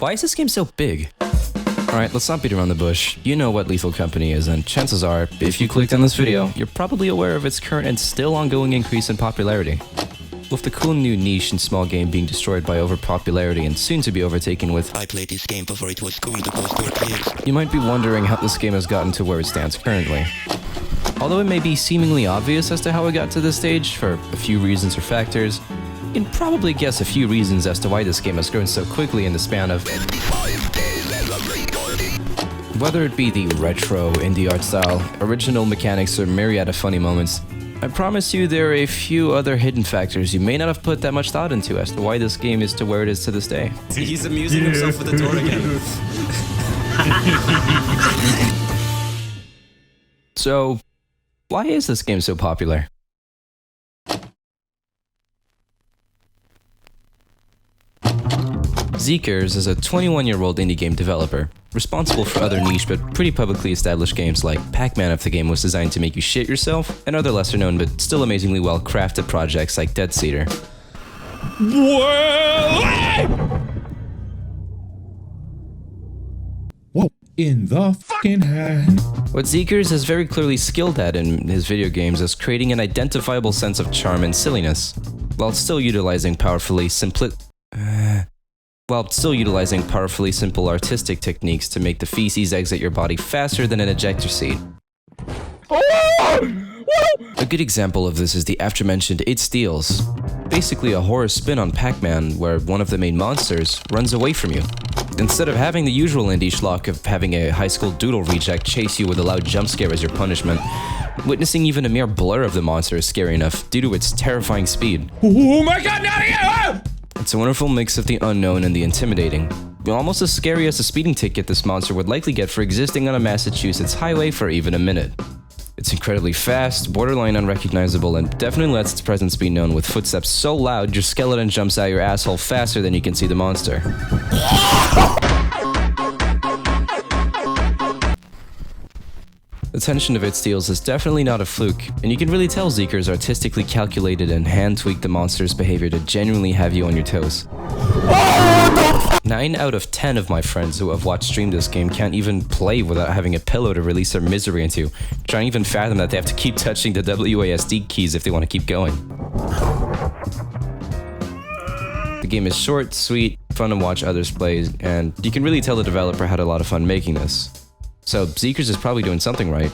Why is this game so big? Alright, let's not beat around the bush. You know what Lethal Copany is, and chances are, if you clicked on this video, you're probably aware of its current and still ongoing increase in popularity. With the cool new niche and small game being destroyed by overpopularity and soon to be overtaken with I played this game before it was cool to post your players. You might be wondering how this game has gotten to where it stands currently. Although it may be seemingly obvious as to how it got to this stage, for a few reasons or factors, you can probably guess a few reasons as to why this game has grown so quickly in the span of 25 days as a recording. Whether it be the retro indie art style, original mechanics, or myriad of funny moments, I promise you there are a few other hidden factors you may not have put that much thought into as to why this game is to where it is to this day. He's amusing himself with the door again. So, why is this game so popular? Zeekers is a 21-year-old indie game developer, responsible for other niche but pretty publicly established games like Pac-Man if the game was designed to make you shit yourself, and other lesser-known but still amazingly well-crafted projects like Dead Cedar. Whoa, in the fucking head. What Zeekers is very clearly skilled at in his video games is creating an identifiable sense of charm and silliness, while still utilizing powerfully simple artistic techniques to make the feces exit your body faster than an ejector seat. A good example of this is the aforementioned It Steals, basically a horror spin on Pac-Man where one of the main monsters runs away from you. Instead of having the usual indie schlock of having a high school doodle reject chase you with a loud jump scare as your punishment, witnessing even a mere blur of the monster is scary enough due to its terrifying speed. Oh my god, not here! It's a wonderful mix of the unknown and the intimidating. Almost as scary as a speeding ticket this monster would likely get for existing on a Massachusetts highway for even a minute. It's incredibly fast, borderline unrecognizable, and definitely lets its presence be known with footsteps so loud your skeleton jumps out your asshole faster than you can see the monster. The tension of It Steals is definitely not a fluke, and you can really tell Zeekers artistically calculated and hand-tweaked the monster's behavior to genuinely have you on your toes. 9 out of 10 of my friends who have watched stream this game can't even play without having a pillow to release their misery into, trying to even fathom that they have to keep touching the WASD keys if they want to keep going. The game is short, sweet, fun to watch others play, and you can really tell the developer had a lot of fun making this. So Zeekers is probably doing something right.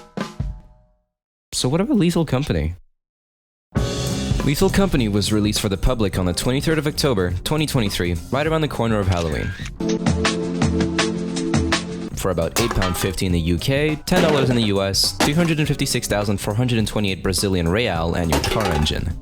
So what about Lethal Copany? Lethal Copany was released for the public on the 23rd of October, 2023, right around the corner of Halloween. For about £8.50 in the UK, $10 in the US, 256,428 Brazilian real, and your car engine.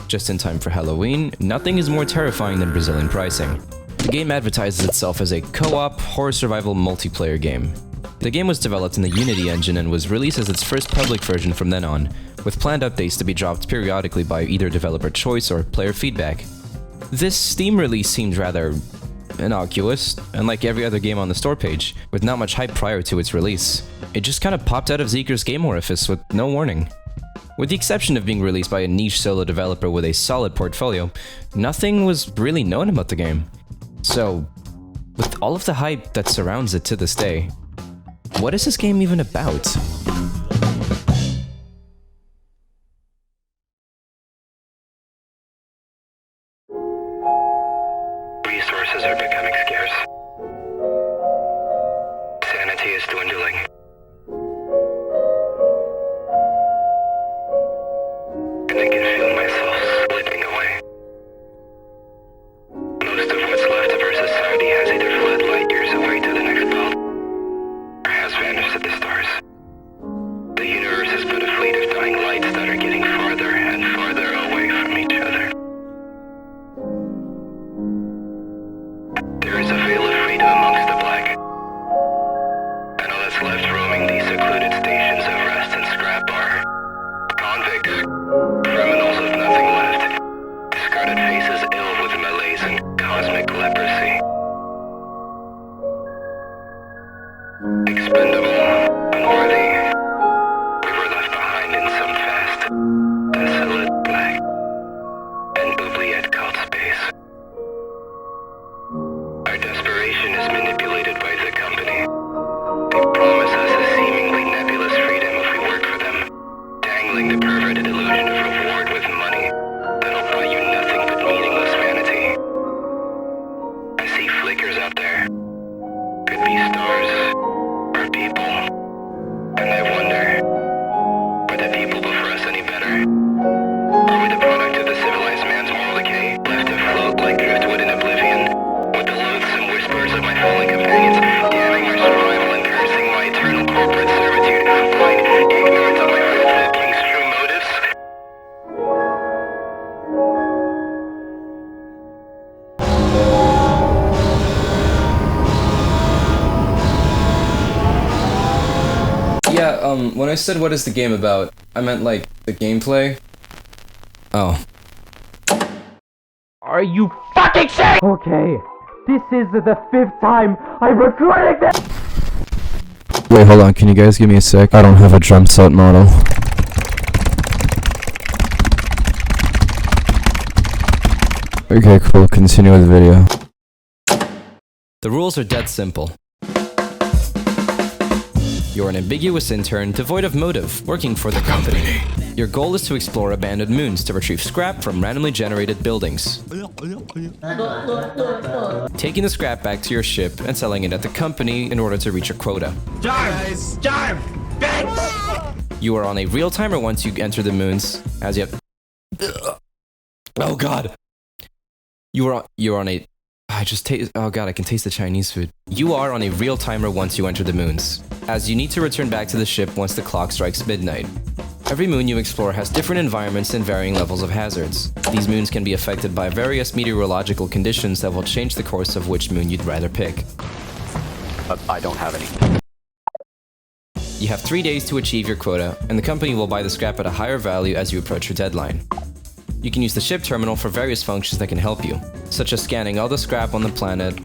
Just in time for Halloween, nothing is more terrifying than Brazilian pricing. The game advertises itself as a co-op, horror survival multiplayer game. The game was developed in the Unity engine and was released as its first public version from then on, with planned updates to be dropped periodically by either developer choice or player feedback. This Steam release seemed rather innocuous, unlike every other game on the store page, with not much hype prior to its release. It just kinda popped out of Zeekers' game orifice with no warning. With the exception of being released by a niche solo developer with a solid portfolio, nothing was really known about the game. So, with all of the hype that surrounds it to this day, what is this game even about? Resources are becoming scarce. Sanity is dwindling. And I can feel myself slipping away. Most of what's left of our society has either fled light years away to the next world, or has vanished at the stars. is manipulated by the company. They promise us a seemingly nebulous freedom if we work for them, dangling the perverted illusion of reward with money that'll buy you nothing but meaningless vanity. I see flickers out there. Could be stars or people. And I wonder, were the people before us any better? Are we the product of the civilized man's moral decay, left to float like driftwood in oblivion? With the loathsome whispers of my fallen companions damning my survival and cursing my eternal corporate servitude, blind ignorance of my faithful king's true motives? Yeah, when I said what is the game about, I meant like the gameplay. Oh. Are you fucking serious? Okay, this is the 5th time I'm recording this! Wait, hold on, can you guys give me a sec? I don't have a drum set model. Okay, cool, continue with the video. The rules are dead simple. You're an ambiguous intern devoid of motive, working for the company. Your goal is to explore abandoned moons to retrieve scrap from randomly generated buildings. Taking the scrap back to your ship and selling it at the company in order to reach a quota. You are on a real timer once you enter the moons, as you have... Oh god! You're on a... I just taste... Oh god, I can taste the Chinese food. You are on a real timer once you enter the moons, as you need to return back to the ship once the clock strikes midnight. Every moon you explore has different environments and varying levels of hazards. These moons can be affected by various meteorological conditions that will change the course of which moon you'd rather pick. But I don't have any. You have 3 days to achieve your quota, and the company will buy the scrap at a higher value as you approach your deadline. You can use the ship terminal for various functions that can help you, such as scanning all the scrap on the planet,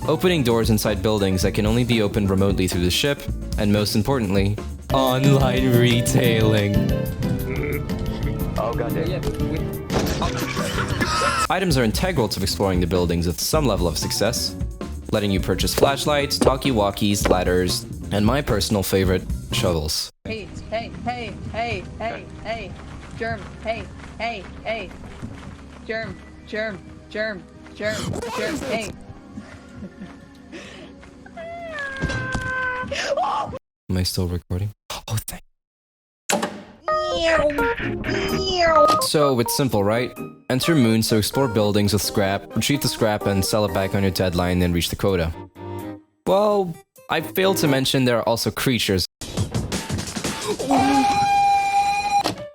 opening doors inside buildings that can only be opened remotely through the ship, and most importantly, online retailing. Oh goddamn. Items are integral to exploring the buildings with some level of success, letting you purchase flashlights, talkie-walkies, ladders, and my personal favorite, shovels. Hey, germ, hey, germ, hey. Am I still recording? Oh, thank. So, it's simple, right? Enter moons to explore buildings with scrap, retrieve the scrap and sell it back on your deadline, then reach the quota. Well, I failed to mention there are also creatures.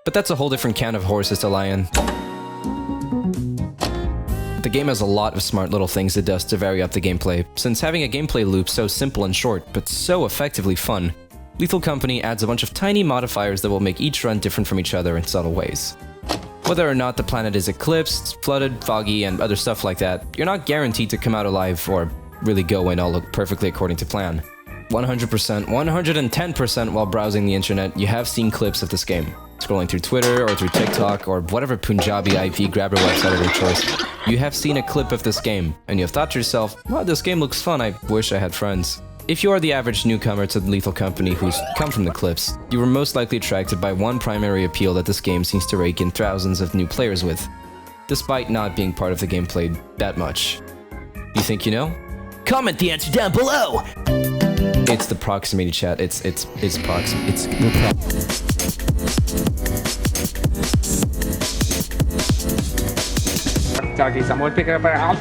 But that's a whole different can of horses to lie in. The game has a lot of smart little things it does to vary up the gameplay, since having a gameplay loop so simple and short, but so effectively fun, Lethal Copany adds a bunch of tiny modifiers that will make each run different from each other in subtle ways. Whether or not the planet is eclipsed, flooded, foggy, and other stuff like that, you're not guaranteed to come out alive or really go and all look perfectly according to plan. 100%, 110% while browsing the internet, you have seen clips of this game. Scrolling through Twitter or through TikTok or whatever Punjabi IP grabber website of your choice, you have seen a clip of this game, and you have thought to yourself, wow, this game looks fun, I wish I had friends. If you are the average newcomer to Lethal Copany who's come from the clips, you were most likely attracted by one primary appeal that this game seems to rake in thousands of new players with, despite not being part of the gameplay that much. You think you know? Comment the answer down below! It's the proximity chat, it's Someone pick up our house.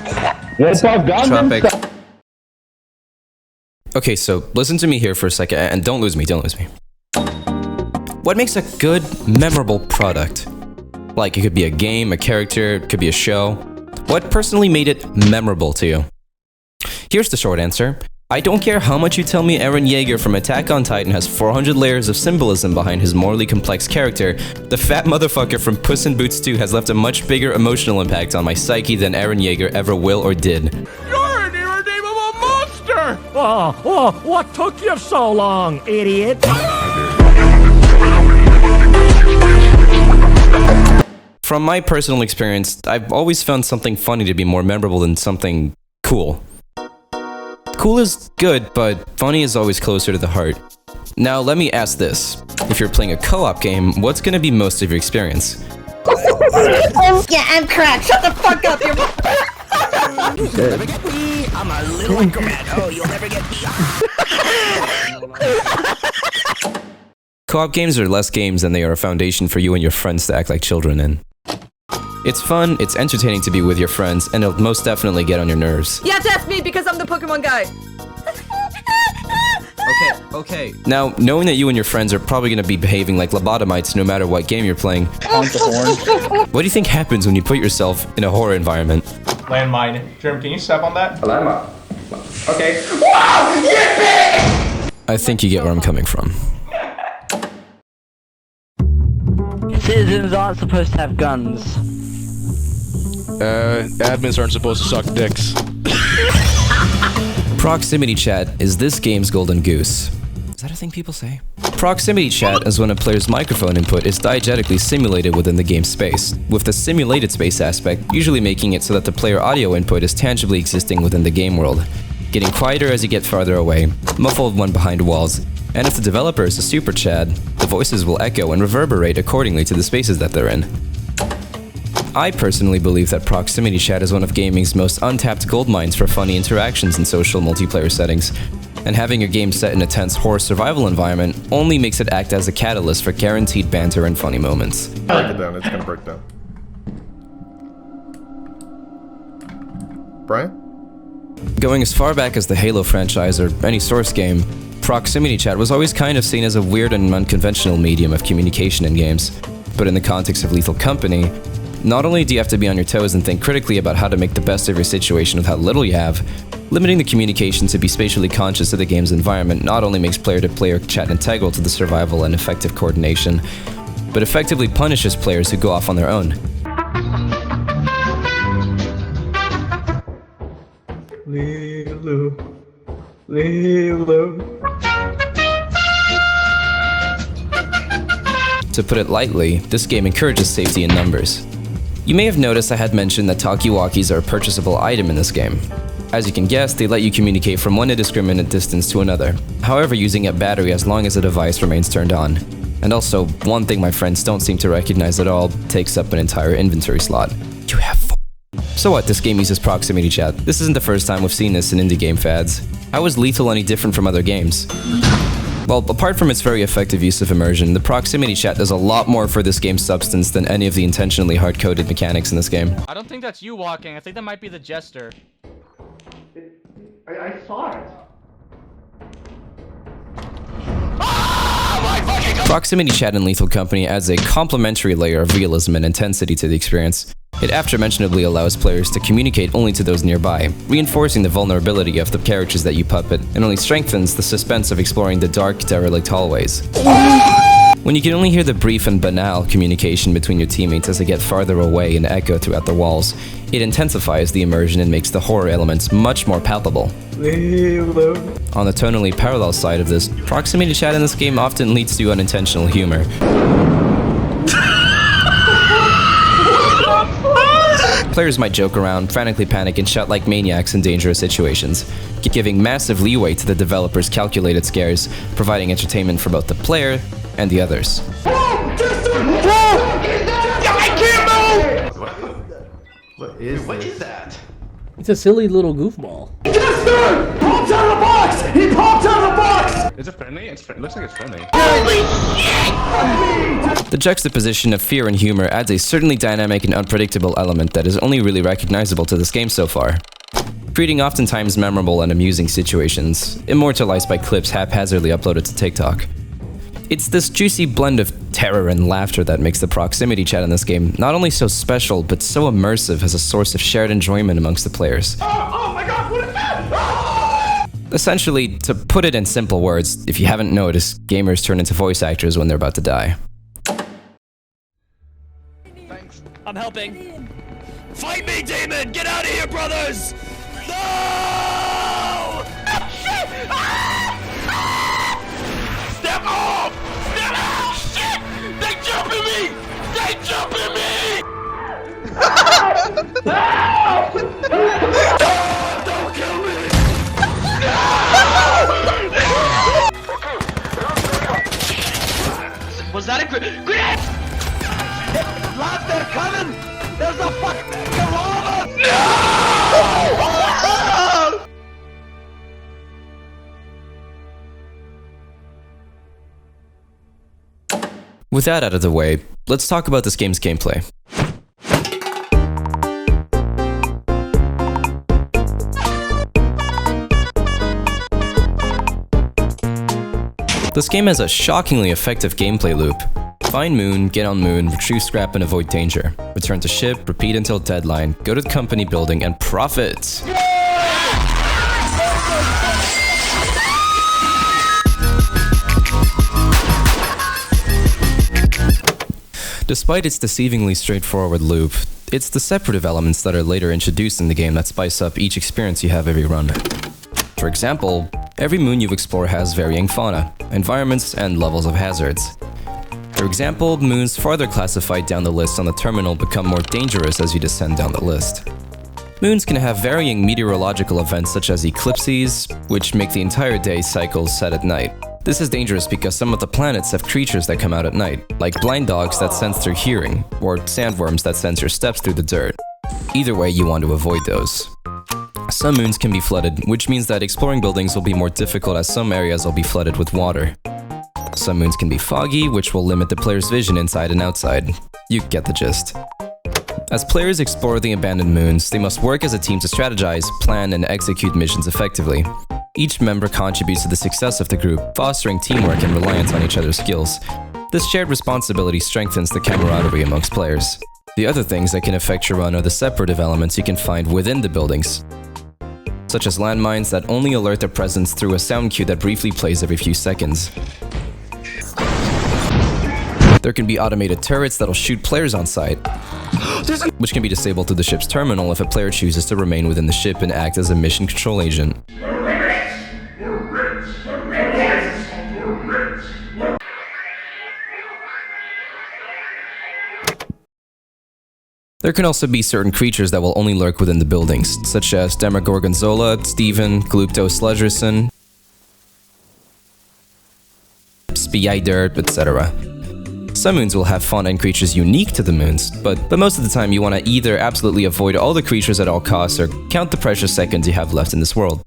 Tropic. Okay, so listen to me here for a second, and don't lose me. What makes a good, memorable product? Like, it could be a game, a character, it could be a show. What personally made it memorable to you? Here's the short answer. I don't care how much you tell me Eren Yeager from Attack on Titan has 400 layers of symbolism behind his morally complex character, the fat motherfucker from Puss in Boots 2 has left a much bigger emotional impact on my psyche than Eren Yeager ever will or did. You're an irredeemable monster! Oh, what took you so long, idiot? From my personal experience, I've always found something funny to be more memorable than something cool. Cool is good, but funny is always closer to the heart. Now, let me ask this. If you're playing a co-op game, what's gonna be most of your experience? Yeah, I'm cracked. Shut the fuck up. You're. You'll never get me. I'm a little incommando. You'll never get me. Co-op games are less games than they are a foundation for you and your friends to act like children in. It's fun, it's entertaining to be with your friends, and it'll most definitely get on your nerves. You have to ask me because I'm the Pokemon guy. Okay. Now, knowing that you and your friends are probably going to be behaving like lobotomites no matter what game you're playing, what do you think happens when you put yourself in a horror environment? Landmine. Jerm, can you step on that? Landmine. Okay. I think you get where I'm coming from. Citizens aren't supposed to have guns. Admins aren't supposed to suck dicks. Proximity chat is this game's golden goose. Is that a thing people say? Proximity chat is when a player's microphone input is diegetically simulated within the game's space, with the simulated space aspect usually making it so that the player audio input is tangibly existing within the game world, getting quieter as you get farther away, muffled when behind walls, and if the developer is a super chad, the voices will echo and reverberate accordingly to the spaces that they're in. I personally believe that proximity chat is one of gaming's most untapped goldmines for funny interactions in social multiplayer settings, and having your game set in a tense horror survival environment only makes it act as a catalyst for guaranteed banter and funny moments. Break it down, it's gonna break down. Brian? Going as far back as the Halo franchise or any Source game, proximity chat was always kind of seen as a weird and unconventional medium of communication in games. But in the context of Lethal Copany, not only do you have to be on your toes and think critically about how to make the best of your situation with how little you have, limiting the communication to be spatially conscious of the game's environment not only makes player-to-player chat integral to the survival and effective coordination, but effectively punishes players who go off on their own. To put it lightly, this game encourages safety in numbers. You may have noticed I had mentioned that talkie-walkies are a purchasable item in this game. As you can guess, they let you communicate from one indiscriminate distance to another, however using a battery as long as the device remains turned on. And also, one thing my friends don't seem to recognize at all takes up an entire inventory slot. You have 4. So what, this game uses proximity chat. This isn't the first time we've seen this in indie game fads. How is Lethal any different from other games? Well, apart from its very effective use of immersion, the proximity chat does a lot more for this game's substance than any of the intentionally hard-coded mechanics in this game. I don't think that's you walking, I think that might be the jester. I saw it. Proximity chat in Lethal Copany adds a complementary layer of realism and intensity to the experience. It aftermentionably allows players to communicate only to those nearby, reinforcing the vulnerability of the characters that you puppet, and only strengthens the suspense of exploring the dark, derelict hallways. When you can only hear the brief and banal communication between your teammates as they get farther away and echo throughout the walls, it intensifies the immersion and makes the horror elements much more palpable. On the tonally parallel side of this, proximity chat in this game often leads to unintentional humor. Players might joke around, frantically panic, and shout like maniacs in dangerous situations, giving massive leeway to the developer's calculated scares, providing entertainment for both the player and the others. What is that? It's a silly little goofball. Jester! Popped out of the box! He popped out of the box! Is it friendly? It looks like it's friendly. The juxtaposition of fear and humor adds a certainly dynamic and unpredictable element that is only really recognizable to this game so far, creating oftentimes memorable and amusing situations, immortalized by clips haphazardly uploaded to TikTok. It's this juicy blend of terror and laughter that makes the proximity chat in this game not only so special, but so immersive as a source of shared enjoyment amongst the players. Oh my god, what is that? Essentially, to put it in simple words, if you haven't noticed, gamers turn into voice actors when they're about to die. Thanks. I'm helping. Fight me, demon! Get out of here, brothers! No! Ah, shit! Ah! Ah! Step off! Step off! Shit! They jumping me! They jumping me! Don't kill me! Was that a grenade? Lads, they're coming! There's a fucking gorilla! No! With that out of the way, let's talk about this game's gameplay. This game has a shockingly effective gameplay loop. Find moon, get on moon, retrieve scrap and avoid danger. Return to ship, repeat until deadline, go to the company building and profit! Despite its deceivingly straightforward loop, it's the separative elements that are later introduced in the game that spice up each experience you have every run. For example, every moon you explore has varying fauna, environments, and levels of hazards. For example, moons farther classified down the list on the terminal become more dangerous as you descend down the list. Moons can have varying meteorological events such as eclipses, which make the entire day cycles set at night. This is dangerous because some of the planets have creatures that come out at night, like blind dogs that sense through hearing, or sandworms that sense your steps through the dirt. Either way, you want to avoid those. Some moons can be flooded, which means that exploring buildings will be more difficult as some areas will be flooded with water. Some moons can be foggy, which will limit the player's vision inside and outside. You get the gist. As players explore the abandoned moons, they must work as a team to strategize, plan, and execute missions effectively. Each member contributes to the success of the group, fostering teamwork and reliance on each other's skills. This shared responsibility strengthens the camaraderie amongst players. The other things that can affect your run are the separative elements you can find within the buildings, such as landmines that only alert their presence through a sound cue that briefly plays every few seconds. There can be automated turrets that'll shoot players on sight, which can be disabled through the ship's terminal if a player chooses to remain within the ship and act as a mission control agent. There can also be certain creatures that will only lurk within the buildings, such as Demogorgonzola, Steven, Glupto Sledgerson, Spider, etc. Some moons will have fauna and creatures unique to the moons, but most of the time you want to either absolutely avoid all the creatures at all costs or count the precious seconds you have left in this world.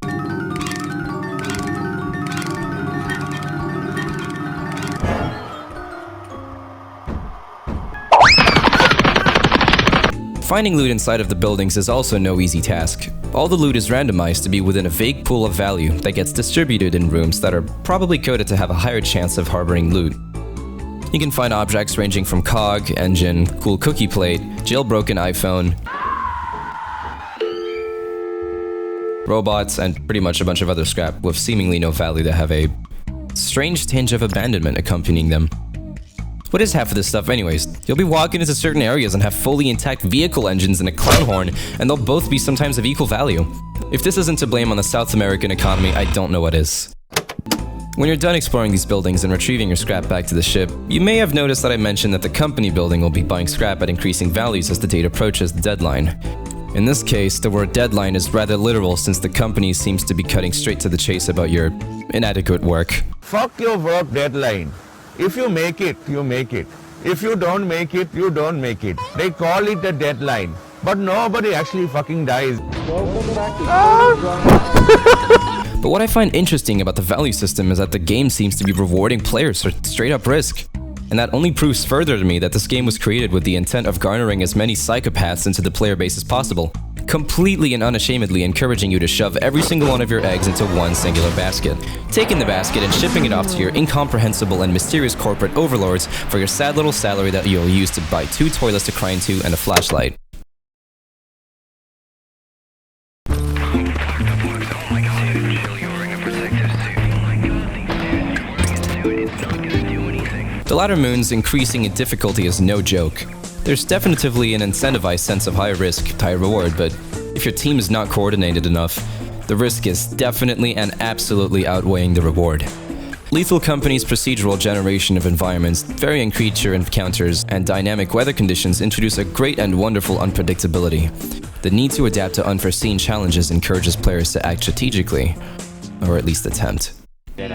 Finding loot inside of the buildings is also no easy task. All the loot is randomized to be within a vague pool of value that gets distributed in rooms that are probably coded to have a higher chance of harboring loot. You can find objects ranging from cog, engine, cool cookie plate, jailbroken iPhone, robots, and pretty much a bunch of other scrap with seemingly no value that have a strange tinge of abandonment accompanying them. What is half of this stuff anyways? You'll be walking into certain areas and have fully intact vehicle engines and a clown horn, and they'll both be sometimes of equal value. If this isn't to blame on the South American economy, I don't know what is. When you're done exploring these buildings and retrieving your scrap back to the ship, you may have noticed that I mentioned that the company building will be buying scrap at increasing values as the date approaches the deadline. In this case, the word deadline is rather literal since the company seems to be cutting straight to the chase about your inadequate work. Fuck your work deadline. If you make it, you make it. If you don't make it, you don't make it. They call it a deadline, but nobody actually fucking dies. But what I find interesting about the value system is that the game seems to be rewarding players for straight up risk. And that only proves further to me that this game was created with the intent of garnering as many psychopaths into the player base as possible, completely and unashamedly encouraging you to shove every single one of your eggs into one singular basket, taking the basket and shipping it off to your incomprehensible and mysterious corporate overlords for your sad little salary that you'll use to buy 2 toilets to cry into and a flashlight. The latter moon's increasing in difficulty is no joke. There's definitively an incentivized sense of high risk, high reward, but if your team is not coordinated enough, the risk is definitely and absolutely outweighing the reward. Lethal Copany's procedural generation of environments, varying creature encounters, and dynamic weather conditions introduce a great and wonderful unpredictability. The need to adapt to unforeseen challenges encourages players to act strategically, or at least attempt. Oh,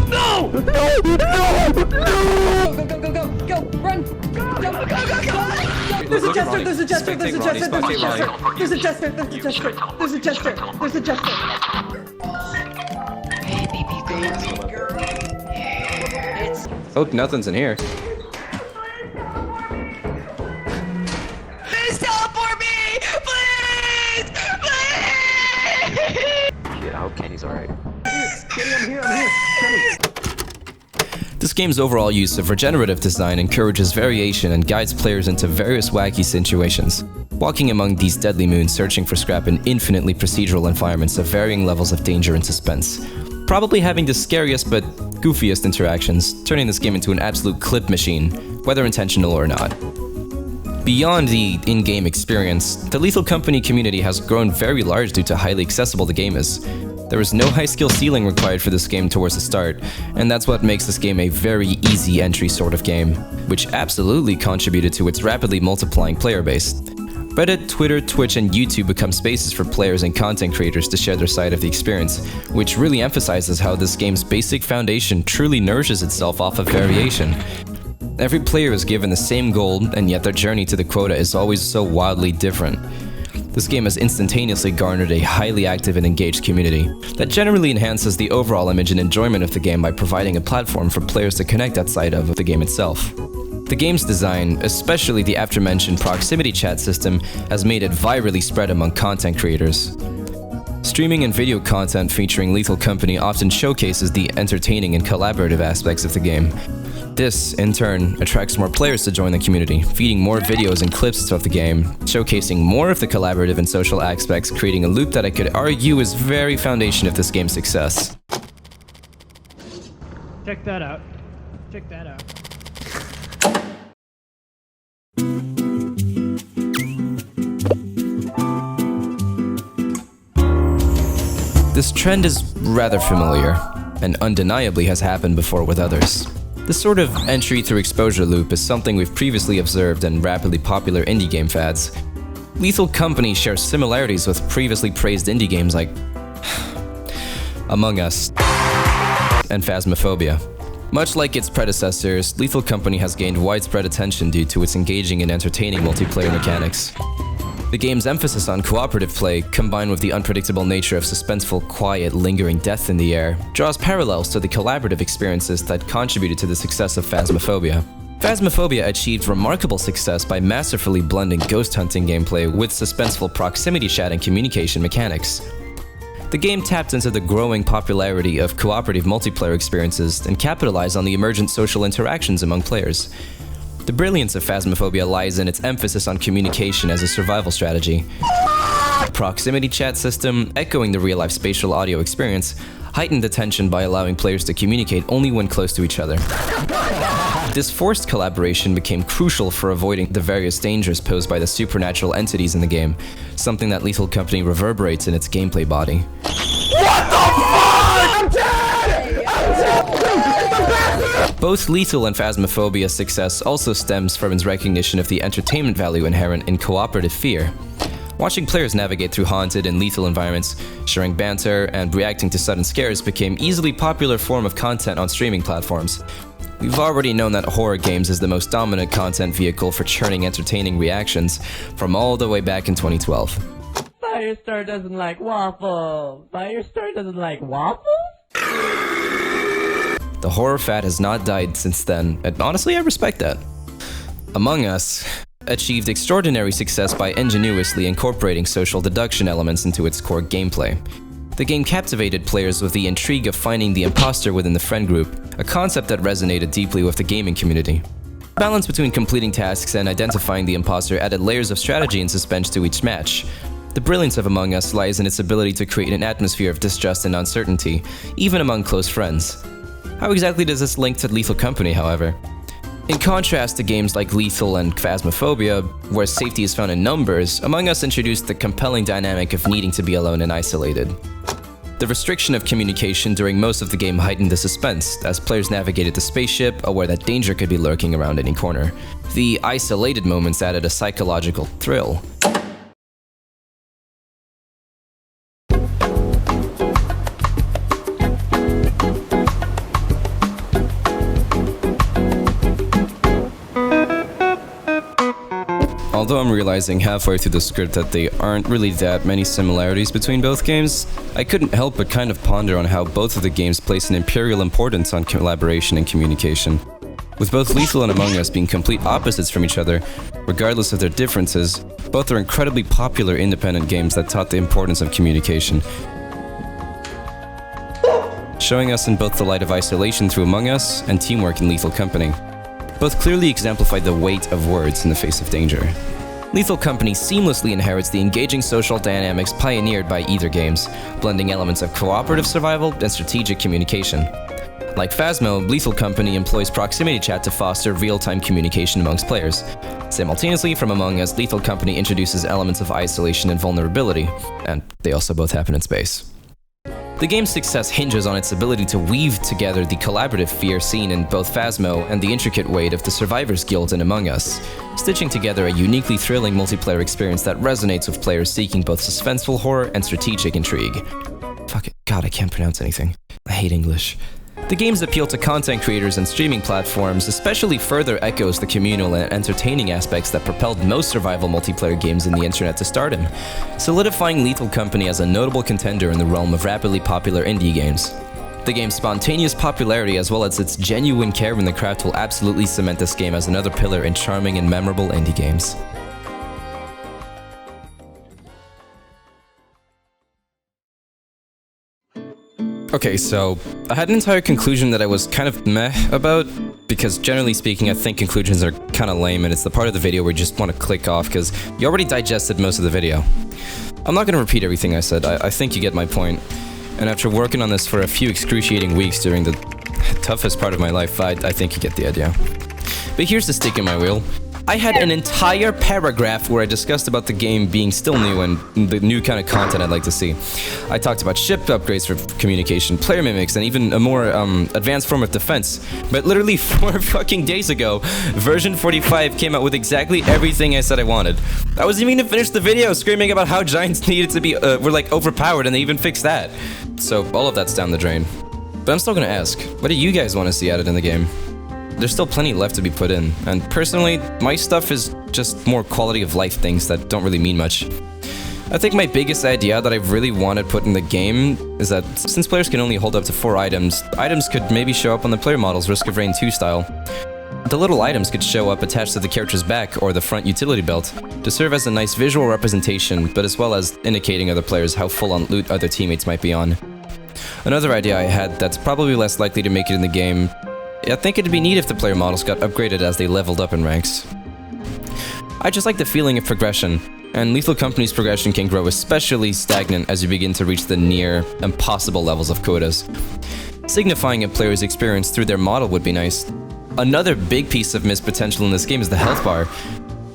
no! No! Go, go, go, go, go, run! Go, go, go, go, go! There's a jester, there's a jester, there's a jester, there's a jester, there's a jester, there's a jester, there's a jester, there's a jester. Hey, baby girl. Oh, nothing's in here. Please teleport me! Please! Please! Yeah, I hope Kenny's alright. This game's overall use of regenerative design encourages variation and guides players into various wacky situations, walking among these deadly moons searching for scrap in infinitely procedural environments of varying levels of danger and suspense. Probably having the scariest but goofiest interactions, turning this game into an absolute clip machine, whether intentional or not. Beyond the in-game experience, the Lethal Copany community has grown very large due to how highly accessible the game is. There is no high skill ceiling required for this game towards the start, and that's what makes this game a very easy entry sort of game, which absolutely contributed to its rapidly multiplying player base. Reddit, Twitter, Twitch, and YouTube become spaces for players and content creators to share their side of the experience, which really emphasizes how this game's basic foundation truly nourishes itself off of variation. Every player is given the same goal, and yet their journey to the quota is always so wildly different. This game has instantaneously garnered a highly active and engaged community that generally enhances the overall image and enjoyment of the game by providing a platform for players to connect outside of the game itself. The game's design, especially the aforementioned proximity chat system, has made it virally spread among content creators. Streaming and video content featuring Lethal Copany often showcases the entertaining and collaborative aspects of the game. This, in turn, attracts more players to join the community, feeding more videos and clips of the game, showcasing more of the collaborative and social aspects, creating a loop that I could argue is very foundation of this game's success. Check that out. Check that out. This trend is rather familiar, and undeniably has happened before with others. This sort of entry through exposure loop is something we've previously observed in rapidly popular indie game fads. Lethal Copany shares similarities with previously praised indie games like Among Us and Phasmophobia. Much like its predecessors, Lethal Copany has gained widespread attention due to its engaging and entertaining multiplayer mechanics. The game's emphasis on cooperative play, combined with the unpredictable nature of suspenseful, quiet, lingering death in the air, draws parallels to the collaborative experiences that contributed to the success of Phasmophobia. Phasmophobia achieved remarkable success by masterfully blending ghost hunting gameplay with suspenseful proximity chat and communication mechanics. The game tapped into the growing popularity of cooperative multiplayer experiences and capitalized on the emergent social interactions among players. The brilliance of Phasmophobia lies in its emphasis on communication as a survival strategy. Proximity chat system, echoing the real-life spatial audio experience, heightened the tension by allowing players to communicate only when close to each other. This forced collaboration became crucial for avoiding the various dangers posed by the supernatural entities in the game, something that Lethal Copany reverberates in its gameplay body. What the fuck?! I'm dead! I'm dead! Both Lethal and Phasmophobia's success also stems from its recognition of the entertainment value inherent in cooperative fear. Watching players navigate through haunted and lethal environments, sharing banter, and reacting to sudden scares became easily popular form of content on streaming platforms. We've already known that horror games is the most dominant content vehicle for churning entertaining reactions from all the way back in 2012. Firestar doesn't like waffles. Firestar doesn't like waffles? The horror fad has not died since then, and honestly, I respect that. Among Us achieved extraordinary success by ingeniously incorporating social deduction elements into its core gameplay. The game captivated players with the intrigue of finding the imposter within the friend group, a concept that resonated deeply with the gaming community. Balance between completing tasks and identifying the imposter added layers of strategy and suspense to each match. The brilliance of Among Us lies in its ability to create an atmosphere of distrust and uncertainty, even among close friends. How exactly does this link to Lethal Copany, however? In contrast to games like Lethal and Phasmophobia, where safety is found in numbers, Among Us introduced the compelling dynamic of needing to be alone and isolated. The restriction of communication during most of the game heightened the suspense, as players navigated the spaceship, aware that danger could be lurking around any corner. The isolated moments added a psychological thrill. Although I'm realizing halfway through the script that there aren't really that many similarities between both games, I couldn't help but kind of ponder on how both of the games place an imperial importance on collaboration and communication. With both Lethal and Among Us being complete opposites from each other, regardless of their differences, both are incredibly popular independent games that taught the importance of communication. Showing us in both the light of isolation through Among Us and teamwork in Lethal Copany. Both clearly exemplified the weight of words in the face of danger. Lethal Copany seamlessly inherits the engaging social dynamics pioneered by either games, blending elements of cooperative survival and strategic communication. Like Phasmo, Lethal Copany employs proximity chat to foster real-time communication amongst players. Simultaneously, from Among Us, Lethal Copany introduces elements of isolation and vulnerability, and they also both happen in space. The game's success hinges on its ability to weave together the collaborative fear seen in both Phasmo and the intricate weight of the Survivor's Guild in Among Us, stitching together a uniquely thrilling multiplayer experience that resonates with players seeking both suspenseful horror and strategic intrigue. Fuck it, God, I can't pronounce anything. I hate English. The game's appeal to content creators and streaming platforms especially further echoes the communal and entertaining aspects that propelled most survival multiplayer games in the internet to stardom, solidifying Lethal Copany as a notable contender in the realm of rapidly popular indie games. The game's spontaneous popularity as well as its genuine care in the craft will absolutely cement this game as another pillar in charming and memorable indie games. Okay, so I had an entire conclusion that I was kind of meh about, because generally speaking I think conclusions are kind of lame and it's the part of the video where you just want to click off because you already digested most of the video. I'm not going to repeat everything I said, I think you get my point. And after working on this for a few excruciating weeks during the toughest part of my life, I think you get the idea. But here's the stick in my wheel. I had an entire paragraph where I discussed about the game being still new and the new kind of content I'd like to see. I talked about ship upgrades for communication, player mimics, and even a more advanced form of defense. But literally 4 fucking days ago, version 45 came out with exactly everything I said I wanted. I wasn't even gonna finish the video screaming about how giants needed to be, were like overpowered, and they even fixed that. So all of that's down the drain. But I'm still gonna ask, what do you guys want to see added in the game? There's still plenty left to be put in, and personally, my stuff is just more quality of life things that don't really mean much. I think my biggest idea that I really wanted put in the game is that since players can only hold up to 4 items, items could maybe show up on the player models Risk of Rain 2 style. The little items could show up attached to the character's back or the front utility belt to serve as a nice visual representation, but as well as indicating other players how full on loot other teammates might be on. Another idea I had that's probably less likely to make it in the game, I think it'd be neat if the player models got upgraded as they leveled up in ranks. I just like the feeling of progression, and Lethal Copany's progression can grow especially stagnant as you begin to reach the near impossible levels of quotas. Signifying a player's experience through their model would be nice. Another big piece of missed potential in this game is the health bar.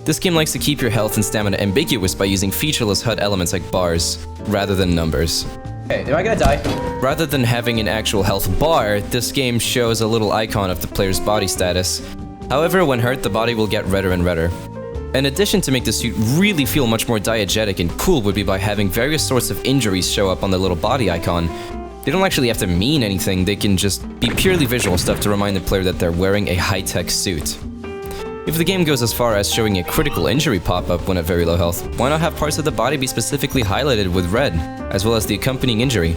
This game likes to keep your health and stamina ambiguous by using featureless HUD elements like bars, rather than numbers. Hey, am I gonna die? Rather than having an actual health bar, this game shows a little icon of the player's body status. However, when hurt, the body will get redder and redder. An addition to make the suit really feel much more diegetic and cool would be by having various sorts of injuries show up on the little body icon. They don't actually have to mean anything, they can just be purely visual stuff to remind the player that they're wearing a high-tech suit. If the game goes as far as showing a critical injury pop-up when at very low health, why not have parts of the body be specifically highlighted with red, as well as the accompanying injury?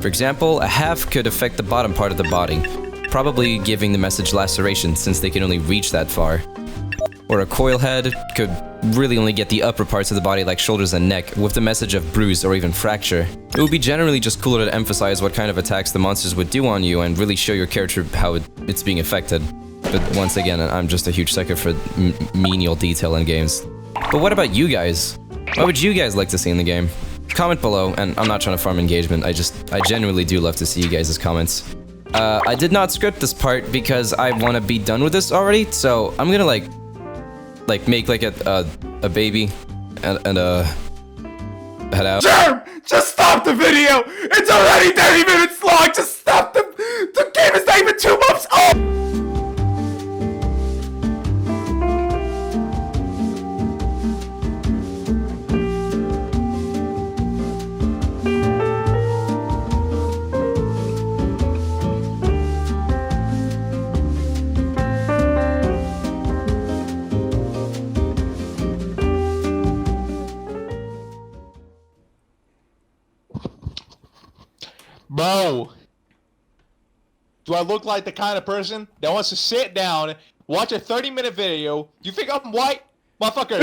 For example, a half could affect the bottom part of the body, probably giving the message laceration since they can only reach that far. Or a coil head could really only get the upper parts of the body like shoulders and neck, with the message of bruise or even fracture. It would be generally just cooler to emphasize what kind of attacks the monsters would do on you and really show your character how it's being affected. But once again, I'm just a huge sucker for menial detail in games. But what about you guys? What would you guys like to see in the game? Comment below, and I'm not trying to farm engagement, I genuinely do love to see you guys' comments. I did not script this part because I want to be done with this already, so I'm gonna like make like a baby and head out. Germ! Just stop! stop the video! It's already 30 minutes long! Just stop the game is not even 2 months old! Bro, do I look like the kind of person that wants to sit down, watch a 30-minute video? You think I'm white? Motherfucker.